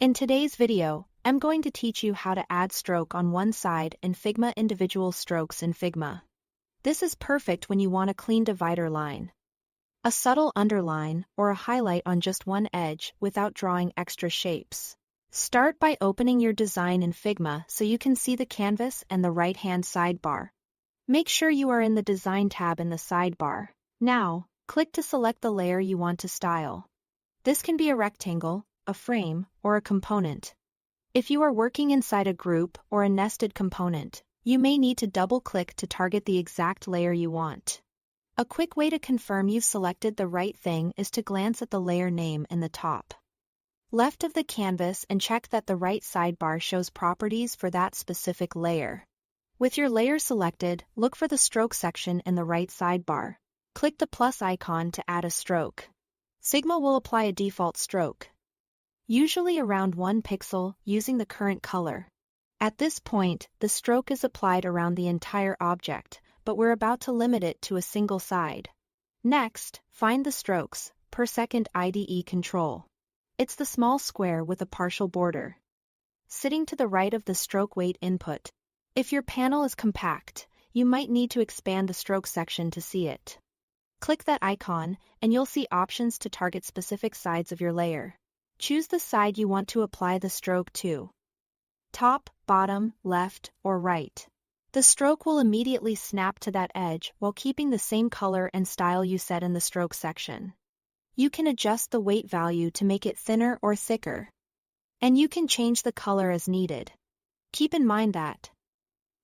In today's video, I'm going to teach you how to add stroke on one side in Figma individual strokes in Figma. This is perfect when you want a clean divider line, a subtle underline, or a highlight on just one edge without drawing extra shapes. Start by opening your design in Figma so you can see the canvas and the right-hand sidebar. Make sure you are in the Design tab in the sidebar. Now, click to select the layer you want to style. This can be a rectangle, a frame, or a component. If you are working inside a group or a nested component, you may need to double-click to target the exact layer you want. A quick way to confirm you've selected the right thing is to glance at the layer name in the top left of the canvas and check that the right sidebar shows properties for that specific layer. With your layer selected, look for the stroke section in the right sidebar. Click the plus icon to add a stroke. Figma will apply a default stroke, usually around 1 pixel, using the current color. At this point, the stroke is applied around the entire object, but we're about to limit it to a single side. Next, find the strokes per second IDE control. It's the small square with a partial border, sitting to the right of the stroke weight input. If your panel is compact, you might need to expand the stroke section to see it. Click that icon, and you'll see options to target specific sides of your layer. Choose the side you want to apply the stroke to: top, bottom, left, or right. The stroke will immediately snap to that edge while keeping the same color and style you set in the stroke section. You can adjust the weight value to make it thinner or thicker, and you can change the color as needed. Keep in mind that,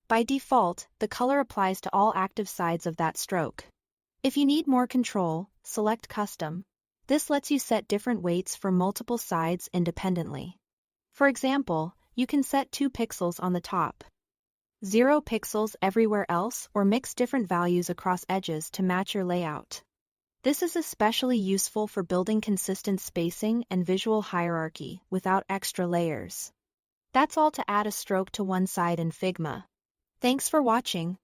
by default, the color applies to all active sides of that stroke. If you need more control, select Custom. This lets you set different weights for multiple sides independently. For example, you can set 2 pixels on the top, 0 pixels everywhere else, or mix different values across edges to match your layout. This is especially useful for building consistent spacing and visual hierarchy without extra layers. That's all to add a stroke to one side in Figma. Thanks for watching.